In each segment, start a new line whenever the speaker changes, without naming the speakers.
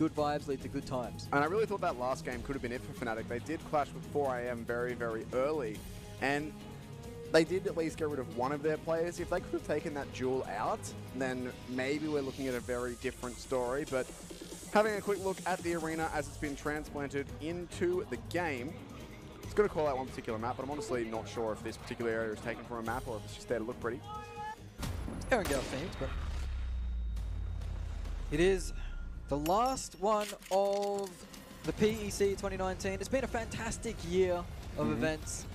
good vibes lead to good times.
And I really thought that last game could have been it for Fnatic. They did clash with 4am very, very early, and they did at least get rid of one of their players. If they could have taken that duel out, then maybe we're looking at a very different story. But having a quick look at the arena as it's been transplanted into the game, it's going to call out one particular map, but I'm honestly not sure if this particular area is taken from a map or if it's just there to look pretty.
Erangel themed, but it is the last one of the PEC 2019. It's been a fantastic year of events.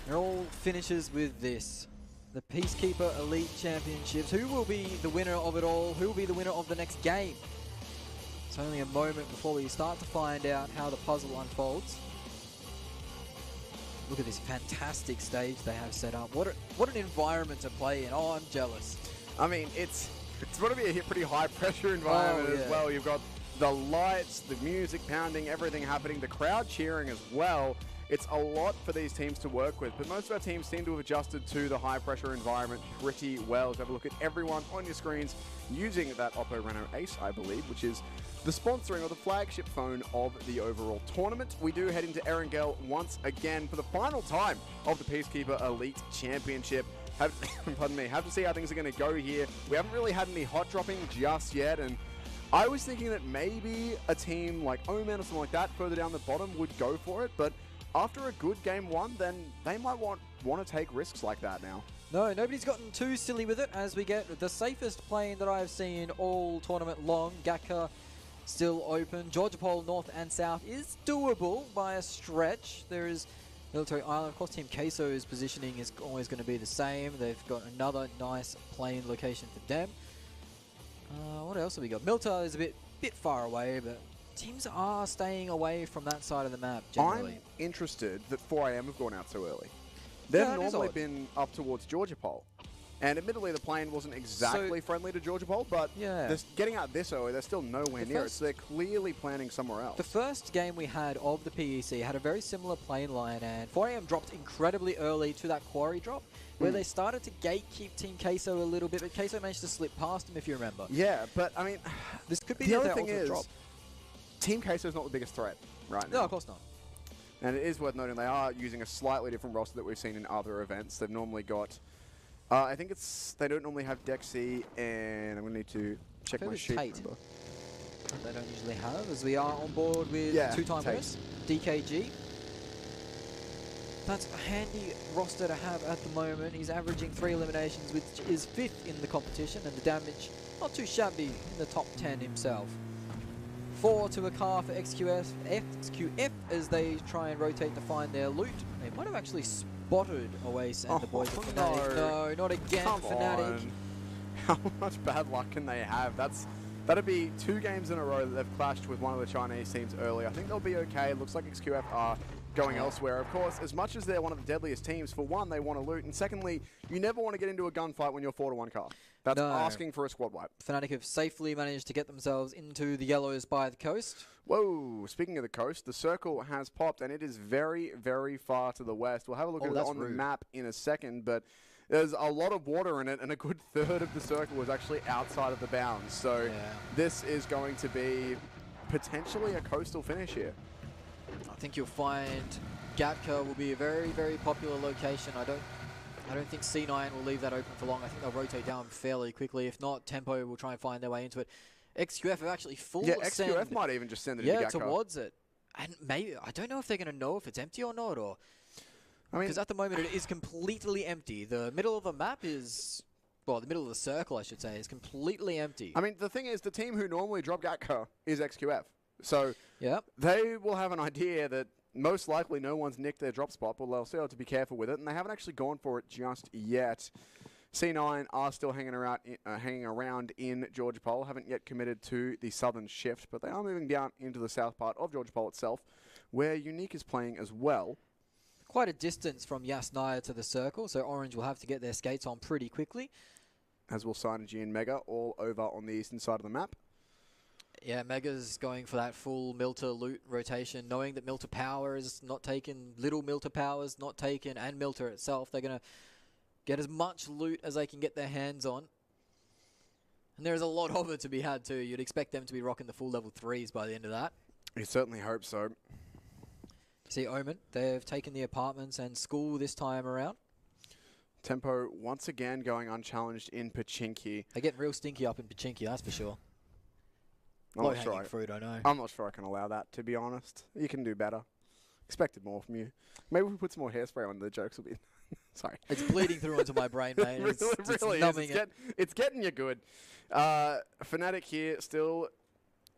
It all finishes with this. The Peacekeeper Elite Championships. Who will be the winner of it all? Who will be the winner of the next game? It's only a moment before we start to find out how the puzzle unfolds. Look at this fantastic stage they have set up. What an environment to play in. Oh, I'm jealous.
I mean, it's going to be a pretty high pressure environment as well. You've got the lights, the music pounding, everything happening, the crowd cheering as well. It's a lot for these teams to work with, but most of our teams seem to have adjusted to the high-pressure environment pretty well. So have a look at everyone on your screens using that Oppo Reno Ace, I believe, which is the sponsoring or the flagship phone of the overall tournament. We do head into Erangel once again for the final time of the Peacekeeper Elite Championship. Pardon me, have to see how things are going to go here. We haven't really had any hot dropping just yet, and I was thinking that maybe a team like Omen or something like that further down the bottom would go for it, but after a good game one, then they might want to take risks like that now.
No, nobody's gotten too silly with it as we get the safest plane that I've seen all tournament long. Gatka still open. Georgia Pole North and South is doable by a stretch. There is Military Island. Of course, Team Queso's positioning is always going to be the same. They've got another nice plane location for them. What else have we got? Milta is a bit far away, but teams are staying away from that side of the map, generally.
I'm interested that 4am have gone out so early. They've normally been up towards Georgia Pole. And admittedly, the plane wasn't exactly friendly to Georgia Pole, but getting out this early, they're still nowhere near it, so they're clearly planning somewhere else.
The first game we had of the PEC had a very similar plane line, and 4am dropped incredibly early to that quarry drop, where they started to gatekeep Team Queso a little bit, but Queso managed to slip past him, if you remember.
Yeah, but, I mean,
this could be
the other
their
thing is,
drop.
Team Queso is not the biggest threat right now.
No, of course not.
And it is worth noting they are using a slightly different roster that we've seen in other events. They've normally got, I think they don't normally have Dexy, and I'm going to need to check my sheet.
Tate. They don't usually have, as we are on board with two-time winners, DKG. That's a handy roster to have at the moment. He's averaging 3 eliminations, which is 5th in the competition, and the damage not too shabby in the top 10 himself. 4 to a car for XQF as they try and rotate to find their loot. They might have actually spotted Oasis and the boys of Fnatic. No, not again, Fnatic.
On. How much bad luck can they have? That'd be 2 games in a row that they've clashed with one of the Chinese teams early. I think they'll be okay. It looks like XQF are going elsewhere. Of course, as much as they're one of the deadliest teams, for one, they want to loot, and secondly, you never want to get into a gunfight when you're 4-1 car. That's asking for a squad wipe.
Fnatic have safely managed to get themselves into the yellows by the coast.
Whoa, speaking of the coast, the circle has popped, and it is very, very far to the west. We'll have a look at it on the map in a second, but there's a lot of water in it, and a good third of the circle is actually outside of the bounds. So this is going to be potentially a coastal finish here.
I think you'll find Gatka will be a very, very popular location. I don't think C9 will leave that open for long. I think they'll rotate down fairly quickly. If not, Tempo will try and find their way into it. XQF have actually
XQF might even just send it into Gatka.
Towards it. And maybe, I don't know if they're going to know if it's empty or not, or because at the moment it is completely empty. The middle of the map is, well, the middle of the circle, I should say, is completely empty.
I mean, the thing is, the team who normally drop Gatka is XQF. So they will have an idea that most likely no one's nicked their drop spot, but they'll still have to be careful with it, and they haven't actually gone for it just yet. C9 are still hanging around in Georgia Pole, haven't yet committed to the southern shift, but they are moving down into the south part of Georgia Pole itself, where Unique is playing as well.
Quite a distance from Yasnaya to the circle, so Orange will have to get their skates on pretty quickly.
As will Synergy and Mega, all over on the eastern side of the map.
Yeah, Mega's going for that full Milta loot rotation, knowing that Milta Power is not taken, little Milta Power is not taken, and Milta itself. They're going to get as much loot as they can get their hands on. And there's a lot of it to be had too. You'd expect them to be rocking the full level 3s by the end of that.
You certainly hope so.
See Omen, they've taken the apartments and school this time around.
Tempo once again going unchallenged in Pachinki.
They're getting real stinky up in Pachinki, that's for sure.
I'm not sure
fruit, I know.
I'm not sure I can allow that, to be honest. You can do better. Expected more from you. Maybe we put some more hairspray on, the jokes will be... Sorry.
It's bleeding through into my brain, mate. It's
really
numbing
is. It's getting you good. Fnatic here still...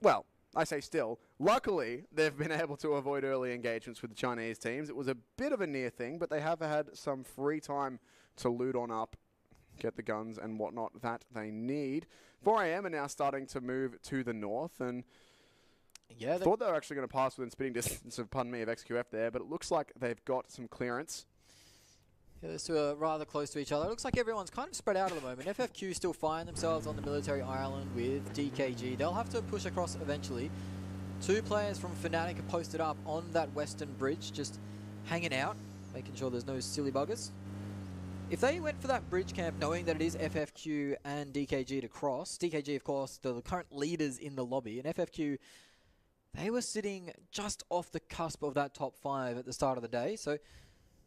Well, I say still. Luckily, they've been able to avoid early engagements with the Chinese teams. It was a bit of a near thing, but they have had some free time to loot on up, get the guns and whatnot that they need. 4 AM are now starting to move to the north, and
yeah,
thought they were actually going to pass within spitting distance of, pardon me, of XQF there, but it looks like they've got some clearance.
Yeah, those two are rather close to each other. It looks like everyone's kind of spread out at the moment. FFQ still find themselves on the military island with DKG. They'll have to push across eventually. 2 players from Fnatic are posted up on that western bridge, just hanging out, making sure there's no silly buggers. If they went for that bridge camp knowing that it is FFQ and DKG to cross, DKG, of course, the current leaders in the lobby, and FFQ, they were sitting just off the cusp of that top 5 at the start of the day, so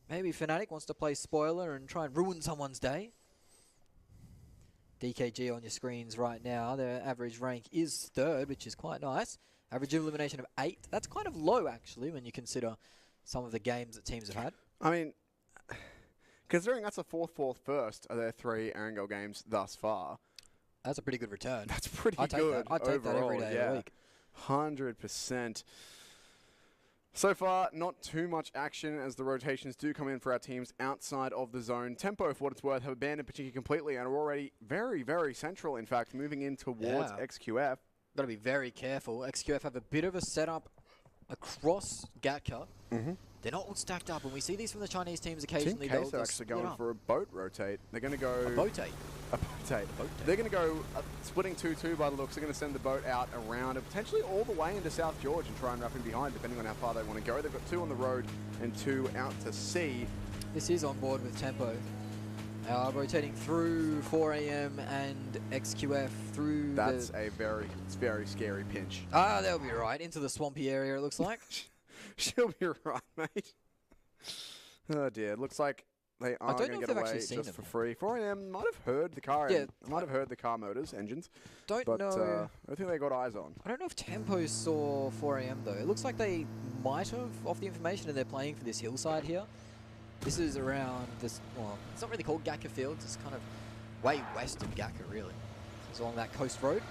maybe Fnatic wants to play spoiler and try and ruin someone's day. DKG on your screens right now, their average rank is 3rd, which is quite nice. Average elimination of 8. That's kind of low, actually, when you consider some of the games that teams have had.
I mean, considering that's a 4th, 1st of their 3 Erangel games thus far.
That's a pretty good return.
That's pretty good overall.
I'd take that every day of the week.
100%. So far, not too much action as the rotations do come in for our teams outside of the zone. Tempo, for what it's worth, have abandoned Pachinki completely and are already very, very central, in fact, moving in towards XQF.
Got to be very careful. XQF have a bit of a setup across Gatka. They're not all stacked up, and we see these from the Chinese teams occasionally.
Team Case are actually going for a boat rotate. They're going to go...
A boat-ate.
A boat-ate. They're going to go splitting 2-2 by the looks. They're going to send the boat out around and potentially all the way into South George and try and wrap in behind, depending on how far they want to go. They've got 2 on the road and 2 out to sea.
This is on board with Tempo. Rotating through 4 AM and XQF through
That's a very scary pinch.
They'll be right. Into the swampy area, it looks like.
She'll be right, mate. Oh dear, it looks like they are going to get away just for free. 4 AM might have heard the car. Yeah, might have heard the car motors, engines. But I don't think they got eyes on.
I don't know if Tempo saw 4 AM though. It looks like they might have, off the information that they're playing for this hillside here. This is around this, well, it's not really called Gakka Fields. It's kind of way west of Gakka, really. It's along that coast road.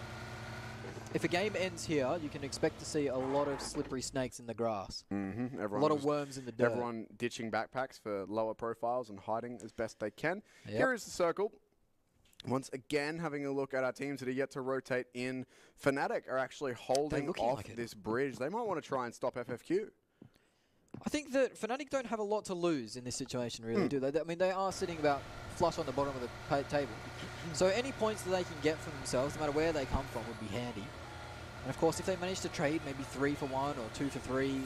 If a game ends here, you can expect to see a lot of slippery snakes in the grass. A lot of worms in the dirt.
Everyone ditching backpacks for lower profiles and hiding as best they can. Here is the circle. Once again, having a look at our teams that are yet to rotate in. Fnatic are actually holding off this bridge. They might want to try and stop FFQ.
I think that Fnatic don't have a lot to lose in this situation, really, do they? I mean, they are sitting about flush on the bottom of the table. So any points that they can get for themselves, no matter where they come from, would be handy. And of course, if they manage to trade maybe 3 for 1 or 2 for 3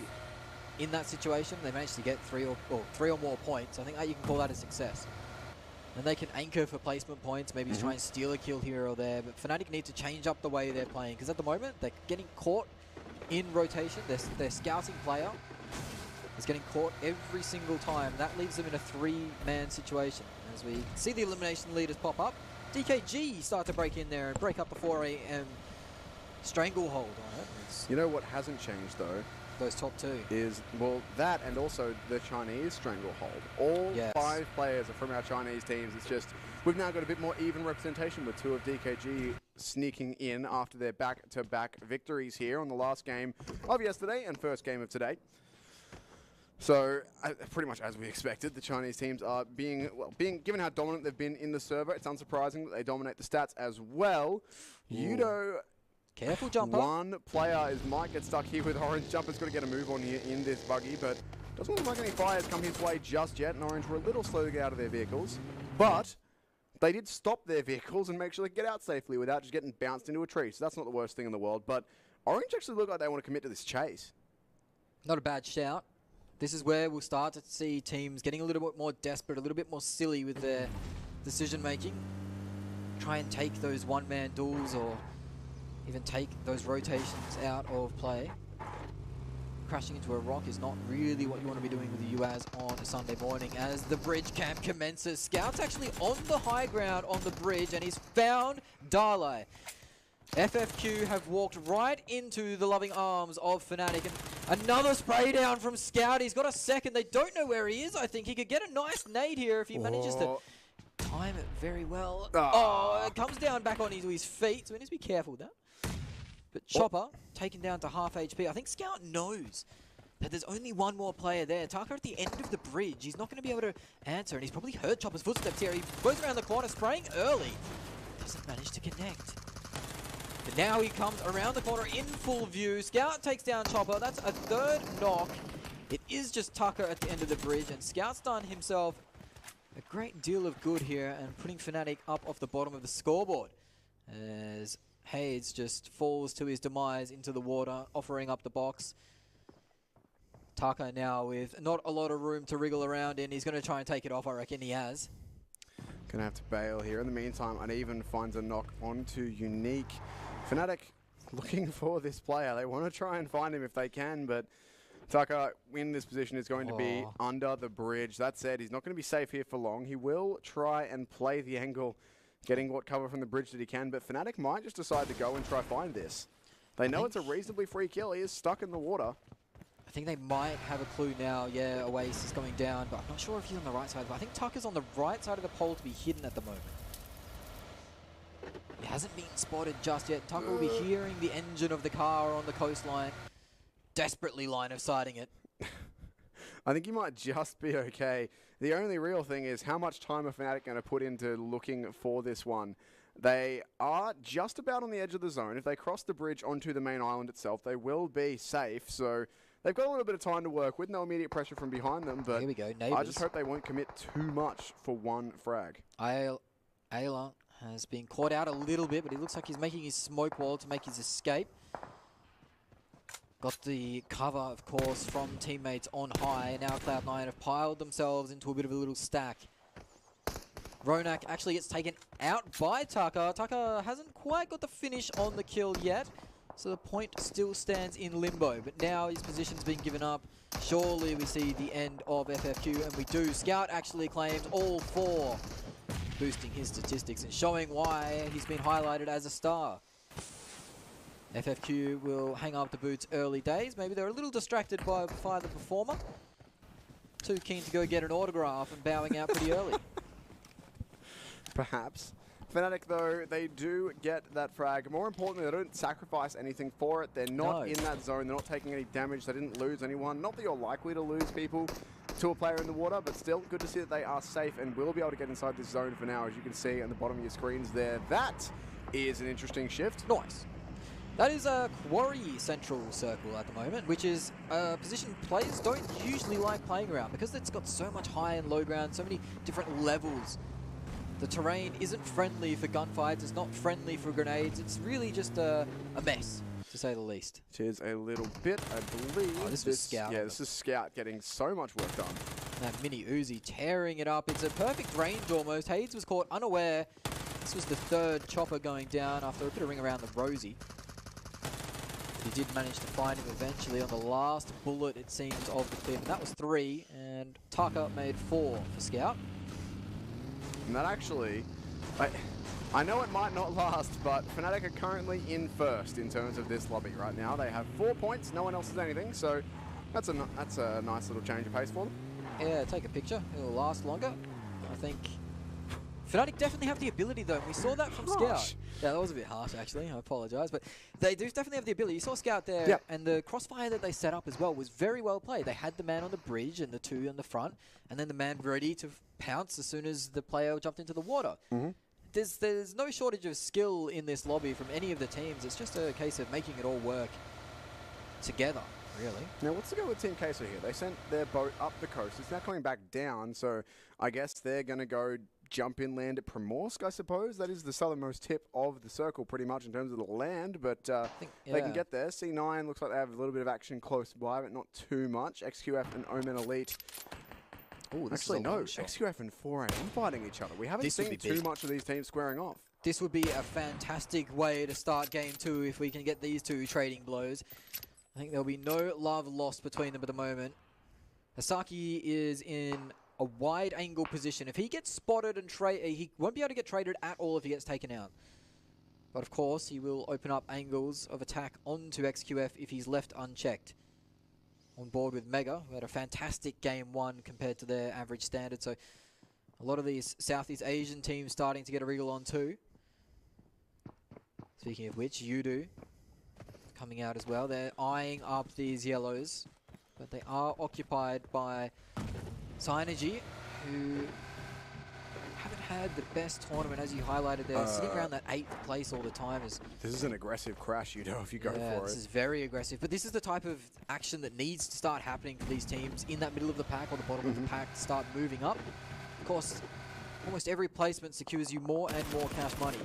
in that situation, they manage to get 3 or more points. I think that you can call that a success. And they can anchor for placement points, maybe try and steal a kill here or there. But Fnatic need to change up the way they're playing, because at the moment, they're getting caught in rotation. Their scouting player is getting caught every single time. That leaves them in a 3-man situation. As we see the elimination leaders pop up, DKG start to break in there and break up the 4 AM stranglehold on it.
You know what hasn't changed, though?
Those top 2.
Is, well, that and also the Chinese stranglehold. All 5 players are from our Chinese teams. It's just, we've now got a bit more even representation with 2 of DKG sneaking in after their back-to-back victories here on the last game of yesterday and first game of today. So, pretty much as we expected, the Chinese teams are being given how dominant they've been in the server, it's unsurprising that they dominate the stats as well. Yudo,
careful jumper.
One player might get stuck here with Orange. Jumper's got to get a move on here in this buggy, but doesn't look like any fires come his way just yet, and Orange were a little slow to get out of their vehicles. But they did stop their vehicles and make sure they could get out safely without just getting bounced into a tree, so that's not the worst thing in the world. But Orange actually look like they want to commit to this chase.
Not a bad shout. This is where we'll start to see teams getting a little bit more desperate, a little bit more silly with their decision-making. try and take those one-man duels or even take those rotations out of play. Crashing into a rock is not really what you want to be doing with the UAZ on a Sunday morning as the bridge camp commences. Scout's actually on the high ground on the bridge and he's found Dale. FFQ have walked right into the loving arms of Fnatic, and another spray down from Scout. He's got a second. They don't know where he is. I think he could get a nice nade here if he manages to time it very well. Oh, it comes down back onto his feet, so he needs to be careful with that. But Chopper taken down to half HP. I think Scout knows that there's only one more player there. Taka at the end of the bridge. He's not going to be able to answer, and he's probably heard Chopper's footsteps here. He goes around the corner, spraying early. Doesn't manage to connect. But now he comes around the corner in full view. Scout takes down Chopper. That's a third knock. It is just Tucker at the end of the bridge, and Scout's done himself a great deal of good here and putting Fnatic up off the bottom of the scoreboard. As Hayes just falls to his demise into the water, offering up the box. Taka now with not a lot of room to wriggle around in. He's going to try and take it off, I reckon he has.
Gonna have to bail here. In the meantime, Uneven finds a knock onto Unique. Fnatic looking for this player. They want to try and find him if they can, but Taka in this position is going to be under the bridge. That said, he's not going to be safe here for long. He will try and play the angle, getting what cover from the bridge that he can, but Fnatic might just decide to go and try find this. They know it's a reasonably free kill. He is stuck in the water.
I think they might have a clue now. Yeah, Oasis is going down, but I'm not sure if he's on the right side. But I think Tucker's on the right side of the pole to be hidden at the moment. He hasn't been spotted just yet. Tucker will be hearing the engine of the car on the coastline, desperately line of sighting it.
I think he might just be okay. The only real thing is how much time are Fnatic going to put into looking for this one. They are just about on the edge of the zone. If they cross the bridge onto the main island itself, they will be safe. So they've got a little bit of time to work with, no immediate pressure from behind them. But
here we go,
I just hope they won't commit too much for one frag.
Ayla has been caught out a little bit, but he looks like he's making his smoke wall to make his escape. Got the cover, of course, from teammates on high. Now Cloud9 have piled themselves into a bit of a little stack. Ronak actually gets taken out by Taka. Taka hasn't quite got the finish on the kill yet, so the point still stands in limbo. But now his position's been given up. Surely we see the end of FFQ, and we do. Scout actually claims all four, boosting his statistics and showing why he's been highlighted as a star. FFQ will hang up the boots early days. Maybe they're a little distracted by the performer. Too keen to go get an autograph and bowing out pretty early.
Perhaps. Fnatic, though, they do get that frag. More importantly, they don't sacrifice anything for it. They're not in that zone. They're not taking any damage. They didn't lose anyone. Not that you're likely to lose people to a player in the water, but still good to see that they are safe and will be able to get inside this zone for now, as you can see on the bottom of your screens there. That is an interesting shift.
Nice. That is a Quarry Central Circle at the moment, which is a position players don't usually like playing around because it's got so much high and low ground, so many different levels. The terrain isn't friendly for gunfights, it's not friendly for grenades, it's really just a mess, to say the least.
It is a little bit, I believe.
Oh, this was Scout.
Yeah, this is Scout getting so much work done.
That mini Uzi tearing it up. It's a perfect range almost. Hayes was caught unaware. This was the third chopper going down after a bit of ring around the Rosie. He did manage to find him eventually on the last bullet, it seems, of the clip. And that was 3, and Taka made 4 for Scout.
And that actually, I know it might not last, but Fnatic are currently in first in terms of this lobby right now. They have 4 points, no one else has anything, so that's a nice little change of pace for them.
Yeah, take a picture, it'll last longer. I think Fnatic definitely have the ability though, and we saw that from Scout. Yeah, that was a bit harsh actually, I apologise, but they do definitely have the ability. You saw Scout there, and the crossfire that they set up as well was very well played. They had the man on the bridge and the 2 on the front, and then the man ready to pounce as soon as the player jumped into the water. There's no shortage of skill in this lobby from any of the teams. It's just a case of making it all work together, really.
Now, what's the go with Team Queso here? They sent their boat up the coast. It's now coming back down, so I guess they're going to go jump inland at Primorsk, I suppose. That is the southernmost tip of the circle, pretty much, in terms of the land, but they can get there. C9 looks like they have a little bit of action close by, but not too much. XQF and Omen Elite. Oh, actually, no. XQF and 4AM fighting each other. We haven't seen too much of these teams squaring off.
This would be a fantastic way to start game 2 if we can get these two trading blows. I think there'll be no love lost between them at the moment. Hasaki is in a wide angle position. If he gets spotted and he won't be able to get traded at all if he gets taken out. But of course, he will open up angles of attack onto XQF if he's left unchecked. On board with Mega, who had a fantastic game 1 compared to their average standard. So a lot of these Southeast Asian teams starting to get a wriggle on too. Speaking of which, Yudu coming out as well. They're eyeing up these yellows, but they are occupied by Synergy, who haven't had the best tournament, as you highlighted there. Sitting around that 8th place all the time is...
This is an aggressive crash, Yudo, if you go for it.
This is very aggressive. But this is the type of action that needs to start happening for these teams in that middle of the pack or the bottom of the pack to start moving up. Of course, almost every placement secures you more and more cash money.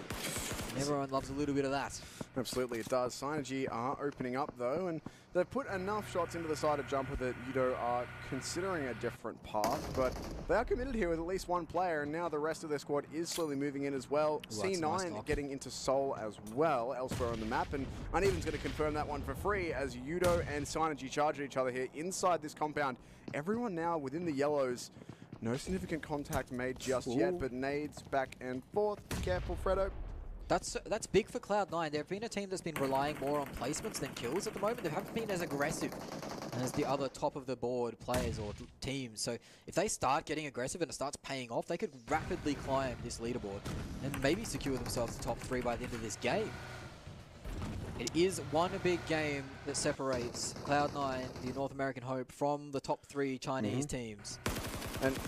And everyone loves a little bit of that.
Absolutely, it does. Synergy are opening up, though, and they've put enough shots into the side of jumper that Yudo are considering a different path, but they are committed here with at least one player, and now the rest of their squad is slowly moving in as well.
Ooh,
C9
nice
getting into Seoul as well, elsewhere on the map, and Uneven's going to confirm that one for free as Yudo and Synergy charge at each other here inside this compound. Everyone now within the yellows. No significant contact made just yet, but nades back and forth. Careful, Fredo.
That's big for Cloud9. They've been a team that's been relying more on placements than kills at the moment. They haven't been as aggressive as the other top of the board players or teams. So if they start getting aggressive and it starts paying off, they could rapidly climb this leaderboard and maybe secure themselves the top 3 by the end of this game. It is one big game that separates Cloud9, the North American Hope, from the top 3 Chinese teams.
And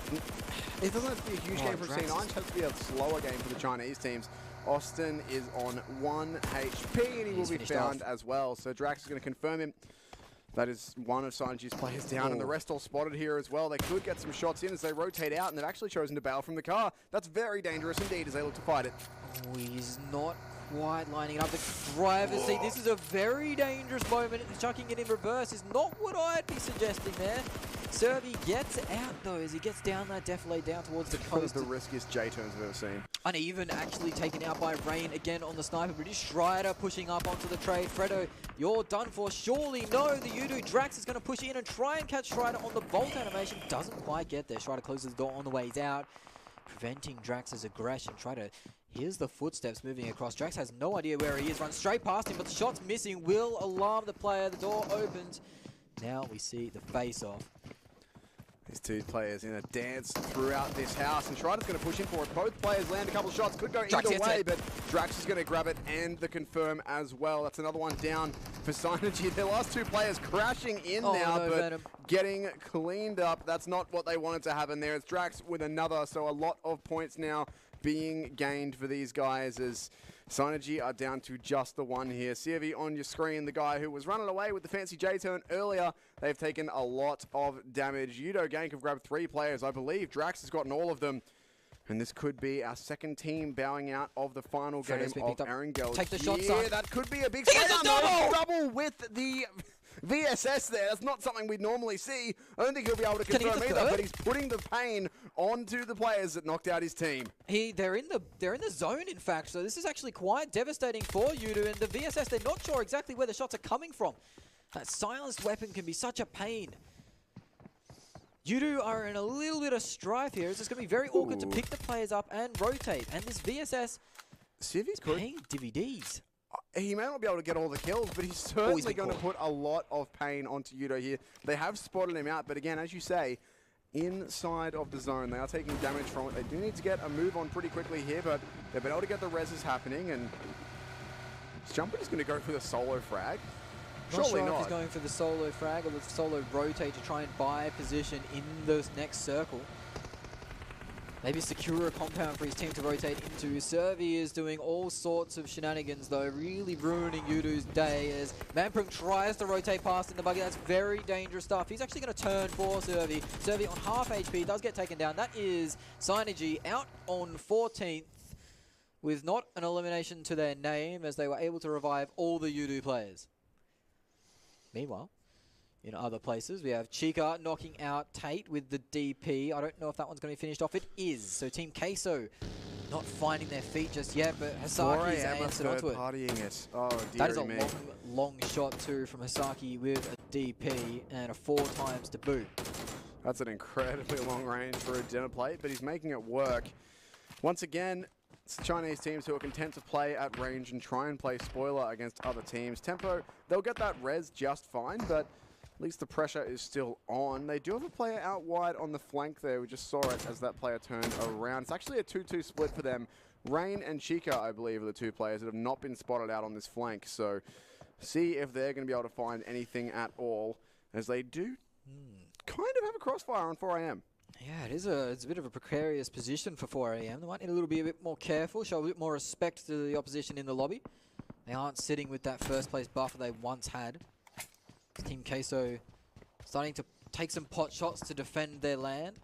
it doesn't have to be a huge game from C9, it just has to be a slower game for the Chinese teams. Austin is on 1 HP and he will be found as well. So Drax is going to confirm him. That is one of Synergy's players down, and the rest all spotted here as well. They could get some shots in as they rotate out, and they've actually chosen to bail from the car. That's very dangerous indeed as they look to fight it.
Oh, he's not quite lining up the driver's seat. This is a very dangerous moment. Chucking it in reverse is not what I'd be suggesting there. Servi gets out though as he gets down that defilade down towards the coast.
The riskiest J-turns I've ever seen.
Uneven actually taken out by Rain again on the sniper. British Strider pushing up onto the trade. Fredo, you're done for. Surely no, the Yudu. Drax is going to push in and try and catch Strider on the Volt animation. Doesn't quite get there. Strider closes the door on the ways out, preventing Drax's aggression. Here's the footsteps moving across. Drax has no idea where he is. Runs straight past him, but the shot's missing. Will alarm the player. The door opens. Now we see the face-off.
These two players in a dance throughout this house, and Strider's going to push in for it. Both players land a couple of shots. Could go either way, but Drax is going to grab it and the confirm as well. That's another one down for Synergy. Their last two players crashing in now, but Venom getting cleaned up. That's not what they wanted to happen there. It's Drax with another, so a lot of points now being gained for these guys as Synergy are down to just the one here. Servi on your screen, the guy who was running away with the fancy J-turn earlier. They've taken a lot of damage. Yudo Gank have grabbed 3 players. I believe Drax has gotten all of them. And this could be our second team bowing out of the final game of Erangel.
Take the shot, son.
That could be a big double with the VSS there. That's not something we'd normally see. I don't think he'll be able to confirm either, but he's putting the pain onto the players that knocked out his team.
They're in the zone, in fact, so this is actually quite devastating for Yudu, and the VSS, they're not sure exactly where the shots are coming from. That silenced weapon can be such a pain. Yudu are in a little bit of strife here. It's just going to be very awkward to pick the players up and rotate, and this VSS is paying DVDs.
He may not be able to get all the kills, but he's certainly going to put a lot of pain onto Yudo here. They have spotted him out, but again, as you say, inside of the zone, they are taking damage from it. They do need to get a move on pretty quickly here, but they've been able to get the reses happening, and is Jumper just going to go for the solo frag? Surely not.
If he's going for the solo frag or the solo rotate to try and buy position in the next circle. Maybe secure a compound for his team to rotate into. Servi is doing all sorts of shenanigans though, really ruining Yudu's day as Manprum tries to rotate past in the buggy. That's very dangerous stuff. He's actually going to turn for Servi. Servi on half HP, does get taken down. That is Synergy out on 14th with not an elimination to their name as they were able to revive all the Yudu players. Meanwhile, in other places, we have Chica knocking out Tate with the DP. I don't know if that one's going to be finished off. It is. So Team Queso not finding their feet just yet, but Hasaki's answered onto it.
Partying it. Oh, dear
that is a
me.
long shot too from Hasaki with a DP and a 4 times to boot.
That's an incredibly long range for a dinner plate, but he's making it work. Once again, it's Chinese teams who are content to play at range and try and play spoiler against other teams. Tempo, they'll get that res just fine, but at least the pressure is still on. They do have a player out wide on the flank there. We just saw it as that player turned around. It's actually a 2-2 split for them. Rain and Chica, I believe, are the 2 players that have not been spotted out on this flank. So see if they're going to be able to find anything at all, as they do kind of have a crossfire on 4am.
Yeah, it's a bit of a precarious position for 4am. They might need to be a bit more careful, show a bit more respect to the opposition in the lobby. They aren't sitting with that first place buffer they once had. Team Queso starting to take some pot shots to defend their land.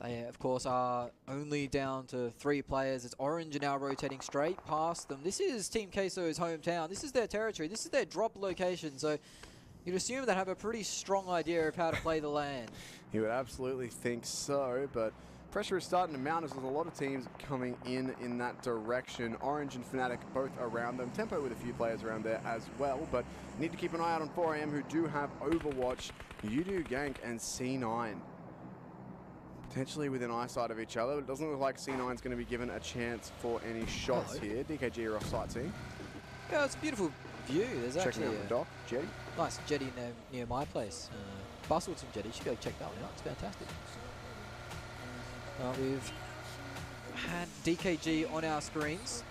They, of course, are only down to 3 players. It's Orange are now rotating straight past them. This is Team Queso's hometown. This is their territory. This is their drop location. So you'd assume they have a pretty strong idea of how to play the land.
You would absolutely think so, but pressure is starting to mount as there's a lot of teams coming in that direction. Orange and Fnatic both around them. Tempo with a few players around there as well, but need to keep an eye out on 4am, who do have Overwatch, Yudu Gank, and C9. Potentially within eyesight of each other, but it doesn't look like C9 is going to be given a chance for any shots here. DKG are off sightseeing.
Yeah, it's a beautiful view. There's
checking
actually
out the dock, jetty.
Nice jetty near my place. Bustleton jetty. You should go check that one out. It's fantastic. We've had DKG on our screens,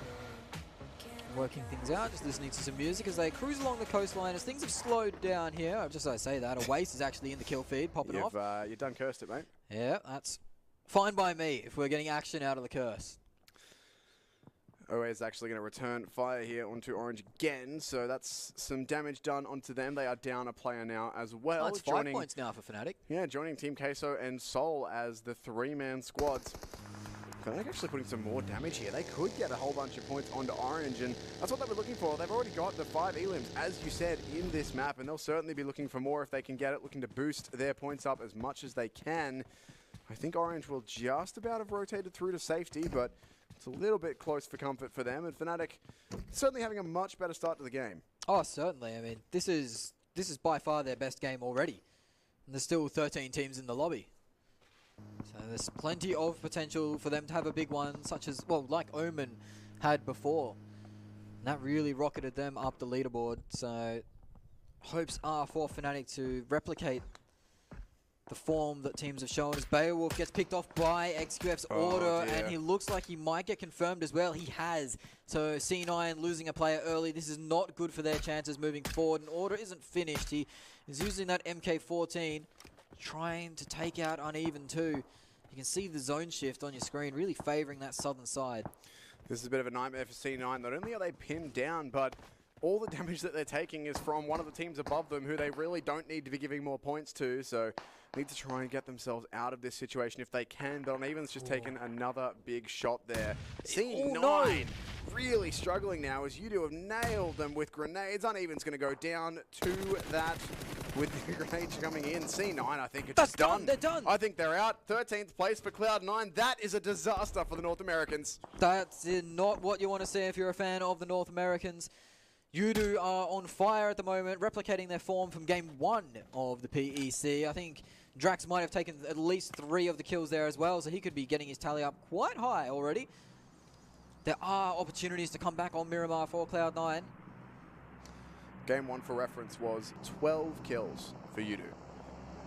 working things out, just listening to some music as they cruise along the coastline. As things have slowed down here, just as I say that, a waste is actually in the kill feed, popping off.
You've done cursed it, mate.
Yeah, that's fine by me if we're getting action out of the curse.
OA is actually going to return fire here onto Orange again, so that's some damage done onto them. They are down a player now as well.
It's 5 points now for Fnatic.
Yeah, joining Team Queso and Seoul as the 3-man squads. Fnatic actually putting some more damage here. They could get a whole bunch of points onto Orange, and that's what they were looking for. They've already got the 5 elims, as you said, in this map, and they'll certainly be looking for more if they can get it, looking to boost their points up as much as they can. I think Orange will just about have rotated through to safety, but it's a little bit close for comfort for them, and Fnatic certainly having a much better start to the game.
Oh, certainly. I mean, this is by far their best game already. And there's still 13 teams in the lobby. So there's plenty of potential for them to have a big one, such as, well, like Omen had before. And that really rocketed them up the leaderboard. So hopes are for Fnatic to replicate the form that teams have shown as Beowulf gets picked off by XQF's order, and he looks like he might get confirmed as well. He has. So C9 losing a player early. This is not good for their chances moving forward, and order isn't finished. He is using that MK14, trying to take out Uneven too. You can see the zone shift on your screen, really favoring that southern side.
This is a bit of a nightmare for C9. Not only are they pinned down, but all the damage that they're taking is from one of the teams above them, who they really don't need to be giving more points to. So need to try and get themselves out of this situation if they can. But Uneven's just taken another big shot there. C9 really struggling now, as Yudu have nailed them with grenades. Uneven's going to go down to that with the grenades coming in. C9, I think it's done.
They're done.
I think they're out. 13th place for Cloud9. That is a disaster for the North Americans.
That's not what you want to see if you're a fan of the North Americans. Yudu are on fire at the moment, replicating their form from game 1 of the PEC. I think Drax might have taken at least 3 of the kills there as well, so he could be getting his tally up quite high already. There are opportunities to come back on Miramar for Cloud9.
Game 1, for reference, was 12 kills for Yudu.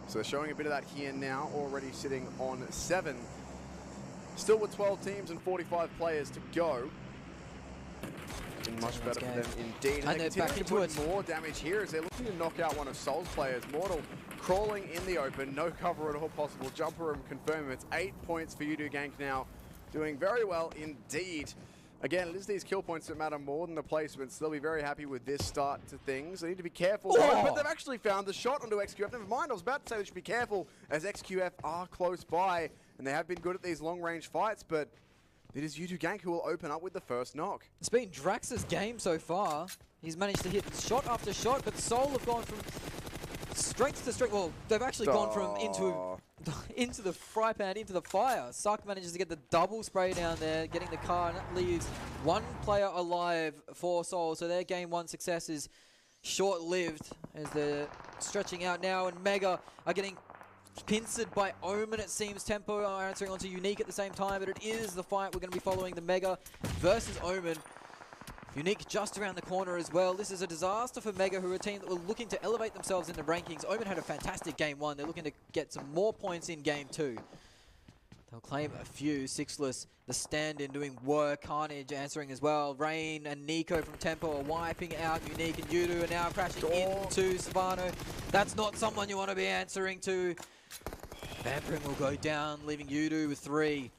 So they're showing a bit of that here now, already sitting on 7. Still with 12 teams and 45 players to go. Much better for them indeed. And they're back into it. More damage here as they're looking to knock out one of Soul's players. Mortal crawling in the open, no cover at all possible. Jumper room confirm. It's 8 points for Yudu Gank now. Doing very well indeed. Again, it is these kill points that matter more than the placements. They'll be very happy with this start to things. They need to be careful, but they've actually found the shot onto XQF. Never mind, I was about to say they should be careful as XQF are close by, and they have been good at these long-range fights, but it is Yudu Gank who will open up with the first knock.
It's been Drax's game so far. He's managed to hit shot after shot, but Soul have gone from strength to strength. Well, they've actually gone from into into the fry pan, into the fire. Suck manages to get the double spray down there, getting the car, and that leaves one player alive for Seoul. So their game 1 success is short-lived as they're stretching out now, and Mega are getting pincered by Omen, it seems. Tempo are answering onto Unique at the same time, but it is the fight we're going to be following, the Mega versus Omen. Unique just around the corner as well. This is a disaster for Mega, who are a team that were looking to elevate themselves in the rankings. Omen had a fantastic game 1. They're looking to get some more points in game 2. They'll claim a few. Sixless, the stand-in, doing work. Carnage answering as well. Rain and Nico from Tempo are wiping out Unique, and Yudu are now crashing into Savano. That's not someone you want to be answering to. Vampering will go down, leaving Yudu with 3.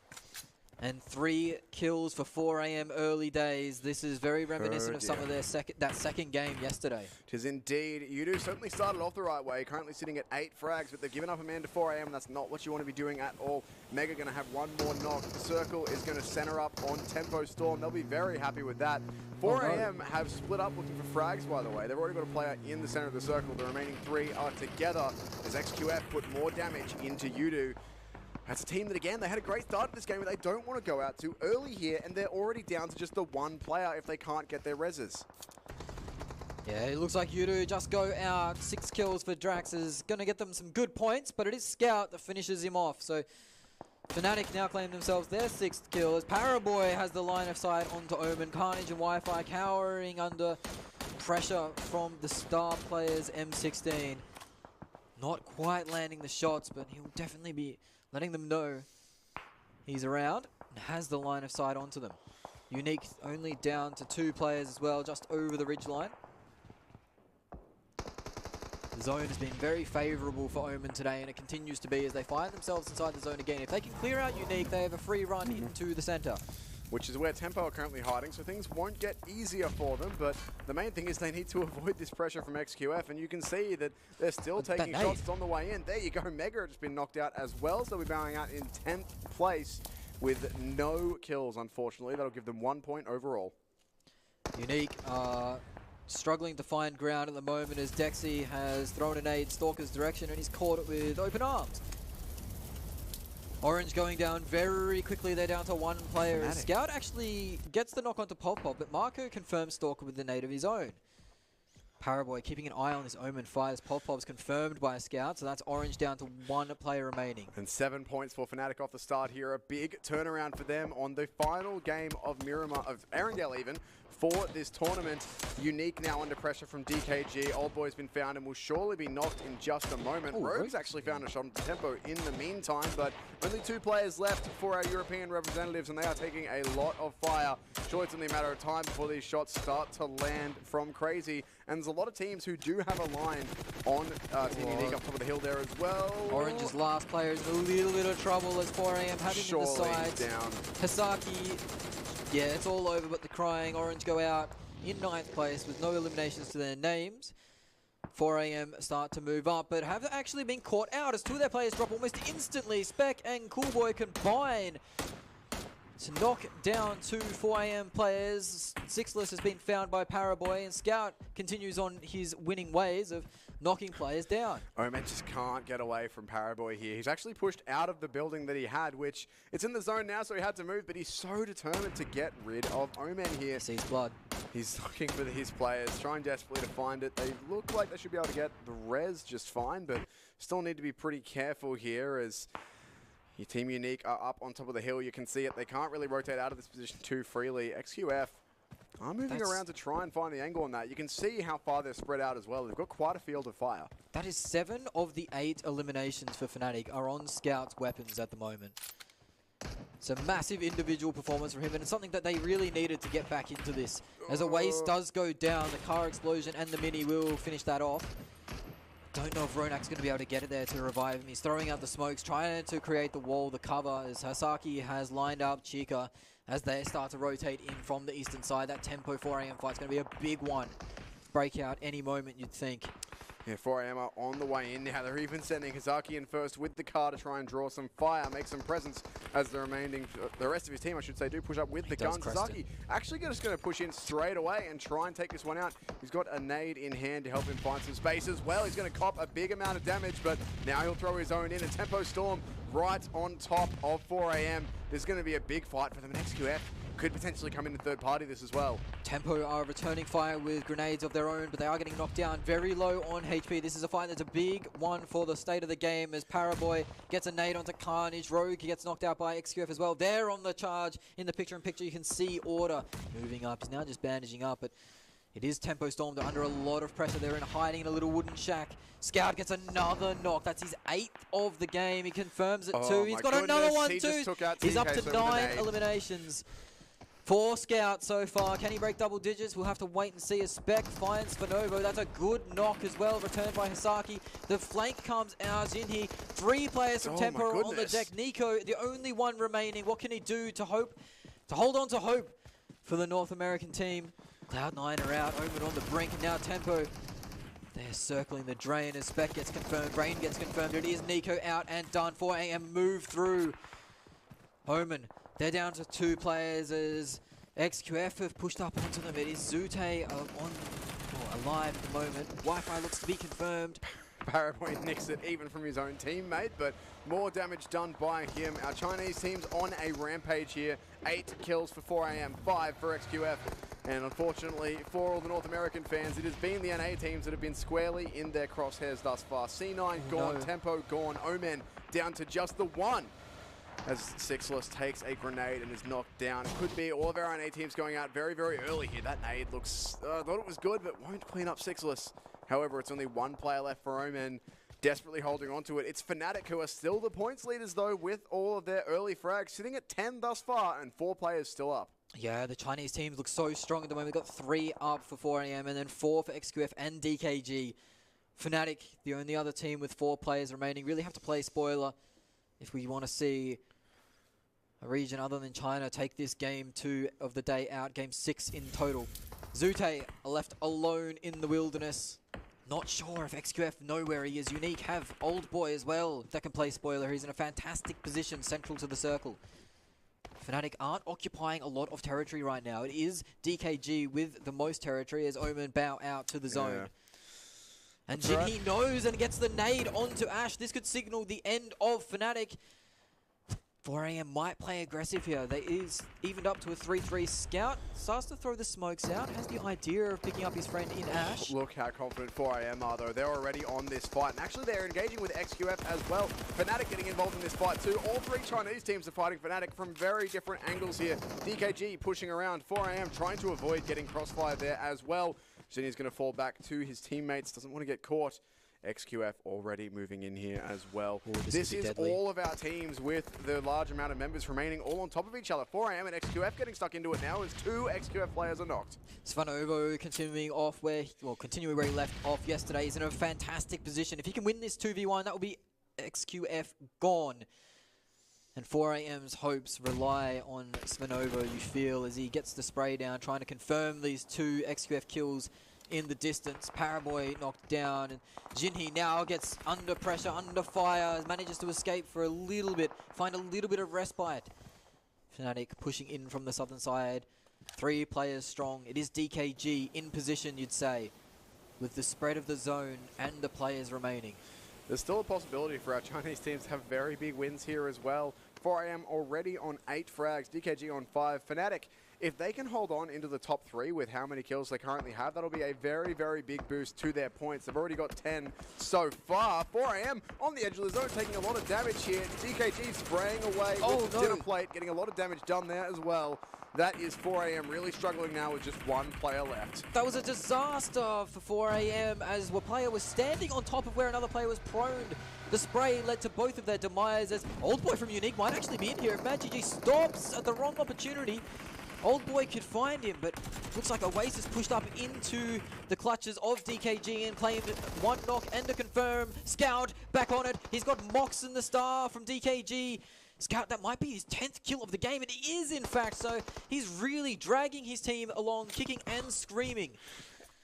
And 3 kills for 4 AM early days. This is very reminiscent of some of their second game yesterday.
It is indeed. Yudu certainly started off the right way, currently sitting at 8 frags, but they've given up a man to 4 AM. That's not what you want to be doing at all. Mega going to have one more knock. The circle is going to center up on Tempo Storm. They'll be very happy with that. 4 AM have split up looking for frags, by the way. They've already got a player in the center of the circle. The remaining 3 are together as XQF put more damage into Yudu. That's a team that, again, they had a great start to this game, but they don't want to go out too early here, and they're already down to just the 1 player if they can't get their reses.
Yeah, it looks like Yudu just go out. 6 kills for Drax is going to get them some good points, but it is Scout that finishes him off. So Fnatic now claim themselves their 6th kill as Paraboy has the line of sight onto Omen. Carnage and Wi-Fi cowering under pressure from the star players M16. Not quite landing the shots, but he'll definitely be letting them know he's around and has the line of sight onto them. Unique only down to 2 players as well, just over the ridgeline. The zone has been very favourable for Omen today, and it continues to be as they find themselves inside the zone again. If they can clear out Unique, they have a free run into the centre.
Which is where Tempo are currently hiding, so things won't get easier for them, but the main thing is they need to avoid this pressure from XQF, and you can see that they're still taking shots on the way in. There you go, Mega has been knocked out as well, so we're bowing out in 10th place with no kills, unfortunately. That'll give them 1 point overall.
Unique struggling to find ground at the moment as Dexy has thrown a nade Stalker's direction, and he's caught it with open arms. Orange going down very quickly. They're down to 1 player. Scout actually gets the knock onto Pop, but Marco confirms Stalker with the nade of his own. Paraboy keeping an eye on this Omen fight as Pop's confirmed by a Scout, so that's Orange down to 1 player remaining.
And 7 points for Fnatic off the start here. A big turnaround for them on the final game of Miramar, of Arendelle even, for this tournament. Unique now under pressure from DKG. Old Boy's been found and will surely be knocked in just a moment. Rogue's actually found a shot on Tempo in the meantime, but only 2 players left for our European representatives, and they are taking a lot of fire. Sure, it's only a matter of time before these shots start to land from Crazy, and there's a lot of teams who do have a line on Team Unique up top of the hill there as well.
Orange's last player is in a little bit of trouble as 4 AM having him in the sides.
Down.
Hisaki, yeah, it's all over but the crying. Orange go out in 9th place with no eliminations to their names. 4 AM start to move up, but have actually been caught out as 2 of their players drop almost instantly. Spec and Coolboy combine to knock down 2 4 AM players. Sixless has been found by Paraboy, and Scout continues on his winning ways of knocking players down. Omen
just can't get away from Paraboy here. He's actually pushed out of the building that he had, which it's in the zone now, so he had to move, but he's so determined to get rid of Omen here.
He sees blood.
He's looking for his players, trying desperately to find it. They look like they should be able to get the res just fine, but still need to be pretty careful here as your Team Unique are up on top of the hill. You can see it. They can't really rotate out of this position too freely. XQF are moving around to try and find the angle on that. You can see how far they're spread out as well. They've got quite a field of fire.
That is 7 of the 8 eliminations for Fnatic are on Scout's weapons at the moment. It's a massive individual performance from him, and it's something that they really needed to get back into this. As a waste does go down, the car explosion and the mini will finish that off. Don't know if Ronak's going to be able to get it there to revive him. He's throwing out the smokes, trying to create the wall, the cover, as Hasaki has lined up Chica as they start to rotate in from the eastern side. That Tempo 4 AM fight's going to be a big one. Breakout any moment, you'd think.
Yeah, 4AM are on the way in now. They're even sending Hazaki in first with the car to try and draw some fire, make some presence as the rest of his team, I should say, do push up with the guns. Hazaki actually just going to push in straight away and try and take this one out. He's got a nade in hand to help him find some space as well. He's going to cop a big amount of damage, but now he'll throw his own in. A Tempo Storm right on top of 4AM. There's going to be a big fight for them. And XQF could potentially come in the third party this as well.
Tempo are returning fire with grenades of their own, but they are getting knocked down very low on HP. This is a fight that's a big one for the state of the game as Paraboy gets a nade onto Carnage. Rogue gets knocked out by XQF as well. They're on the charge. In the picture-in-picture, you can see Order moving up. He's now just bandaging up, but it is Tempo Storm. They're under a lot of pressure. They're hiding in a little wooden shack. Scout gets another knock. That's his 8th of the game. He confirms it too. He's got another one too. He's up to 9 eliminations. 4 Scouts so far. Can he break double digits? We'll have to wait and see as Spec finds Fanovo. That's a good knock as well, returned by Hisaki. The flank comes out. Jinhee, 3 players from Tempo on the deck. Nico, the only one remaining. What can he do to hold on to hope for the North American team? Cloud9 are out. Omen on the brink, and now Tempo. They're circling the drain as Spec gets confirmed. Rain gets confirmed. It is Nico out and done. 4AM move through. Omen. They're down to 2 players as XQF have pushed up onto them. It is Zute alive at the moment. Wi-Fi looks to be confirmed.
Paraboy nicks it even from his own teammate, but more damage done by him. Our Chinese team's on a rampage here. 8 kills for 4AM, 5 for XQF. And unfortunately, for all the North American fans, it has been the NA teams that have been squarely in their crosshairs thus far. C9 gone, Tempo gone, Omen down to just the 1. As Sixless takes a grenade and is knocked down. It could be all of our NA teams going out very, very early here. That nade looks, thought it was good, but won't clean up Sixless. However, it's only 1 player left for Omen, desperately holding on to it. It's Fnatic who are still the points leaders, though, with all of their early frags, sitting at 10 thus far, and 4 players still up.
Yeah, the Chinese teams look so strong at the moment. We've got 3 up for 4AM and then 4 for XQF and DKG. Fnatic, the only other team with 4 players remaining, really have to play spoiler if we want to see a region other than China take this game 2 of the day out, game 6 in total. Zute left alone in the wilderness. Not sure if XQF know where he is. Unique have Old Boy as well that can play spoiler. He's in a fantastic position central to the circle. Fnatic aren't occupying a lot of territory right now. It is DKG with the most territory as Omen bow out to the zone. Yeah. And Jinhee knows and gets the nade onto Ash. This could signal the end of Fnatic. 4AM might play aggressive here. They is evened up to a 3-3. Scout starts to throw the smokes out. Has the idea of picking up his friend in Ash.
Look how confident 4AM are, though. They're already on this fight. And actually, they're engaging with XQF as well. Fnatic getting involved in this fight, too. All 3 Chinese teams are fighting Fnatic from very different angles here. DKG pushing around. 4AM trying to avoid getting crossfire there as well. Jinhee's going to fall back to his teammates. Doesn't want to get caught. XQF already moving in here as well. Ooh, this is deadly. All of our teams with the large amount of members remaining all on top of each other. 4AM and XQF getting stuck into it now as 2 XQF players are knocked.
Svanovo continuing where he left off yesterday. He's in a fantastic position. If he can win this 2v1, that will be XQF gone. And 4AM's hopes rely on Svanovo, you feel, as he gets the spray down, trying to confirm these 2 XQF kills in the distance. Paraboy knocked down, and Jinhee now gets under pressure, under fire, manages to escape for a little bit, find a little bit of respite. Fnatic pushing in from the southern side. 3 players strong. It is DKG in position, you'd say, with the spread of the zone and the players remaining.
There's still a possibility for our Chinese teams to have very big wins here as well. 4AM already on 8 frags, DKG on 5. Fnatic, if they can hold on into the top 3 with how many kills they currently have, that'll be a very, very big boost to their points. They've already got 10 so far. 4AM on the edge of the zone, taking a lot of damage here. DKG spraying away with the dinner plate, getting a lot of damage done there as well. That is 4AM really struggling now with just 1 player left.
That was a disaster for 4AM as a player was standing on top of where another player was prone. The spray led to both of their demise as Old Boy from Unique might actually be in here. If MadGG stops at the wrong opportunity, Old Boy could find him, but looks like Oasis pushed up into the clutches of DKG and claimed 1 knock and a confirm. Scout back on it. He's got Mox in the star from DKG. Scout, that might be his 10th kill of the game. It is, in fact, so he's really dragging his team along, kicking and screaming.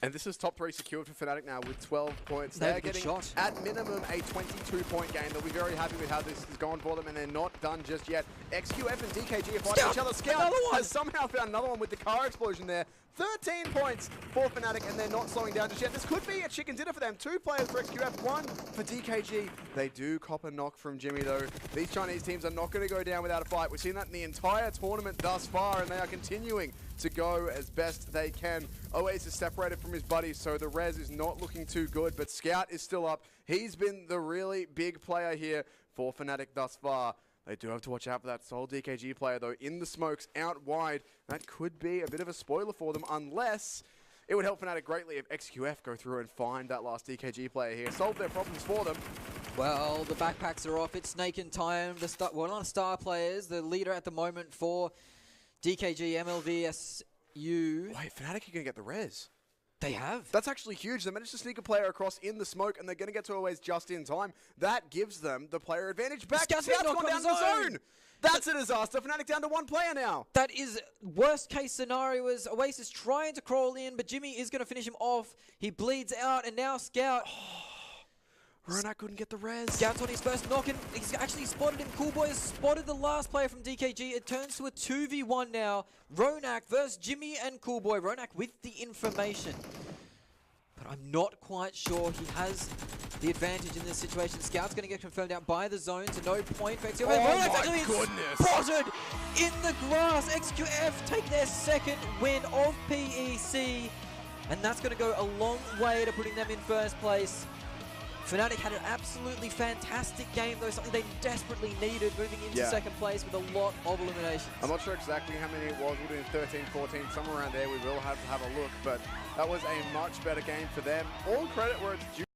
And this is top 3 secured for Fnatic now with 12 points.
They have
They're
a good
getting,
shot.
at minimum, a 22-point game. They'll be very happy with how this has gone for them, and they're not done just yet. XQF and DKG are fighting each other. Scout has somehow found another one with the car explosion there. 13 points for Fnatic, and they're not slowing down just yet. This could be a chicken dinner for them. 2 players for XQF, 1 for DKG. They do cop a knock from Jimmy, though. These Chinese teams are not going to go down without a fight. We've seen that in the entire tournament thus far, and they are continuing to go as best they can. Oasis is separated from his buddies, so the res is not looking too good, but Scout is still up. He's been the really big player here for Fnatic thus far. They do have to watch out for that sole DKG player, though, in the smokes, out wide. That could be a bit of a spoiler for them, unless it would help Fnatic greatly if XQF go through and find that last DKG player here, solve their problems for them.
Well, the backpacks are off. It's Snake in time. One of the star players, the leader at the moment for DKG, MLVSU.
Wait, Fnatic are going to get the res.
They have.
That's actually huge. They managed to sneak a player across in the smoke, and they're going to get to always just in time. That gives them the player advantage back.
Scout's
gone down the zone. That's a disaster. Fnatic down to 1 player now.
That is worst case scenario. Is Oasis trying to crawl in, but Jimmy is going to finish him off. He bleeds out, and now Scout.
Ronak couldn't get the res.
Scout's on his first knock, and he's actually spotted him. Coolboy has spotted the last player from DKG. It turns to a 2v1 now. Ronak versus Jimmy and Coolboy. Ronak with the information. But I'm not quite sure he has the advantage in this situation. Scout's going to get confirmed out by the zone, so no point for XQF.
Oh my goodness!
Spotted in the grass. XQF take their second win of PEC, and that's going to go a long way to putting them in first place. Fnatic had an absolutely fantastic game, though, something they desperately needed moving into second place with a lot of eliminations.
I'm not sure exactly how many it was. We're doing 13, 14, somewhere around there. We will have to have a look, but that was a much better game for them. All credit where it's due.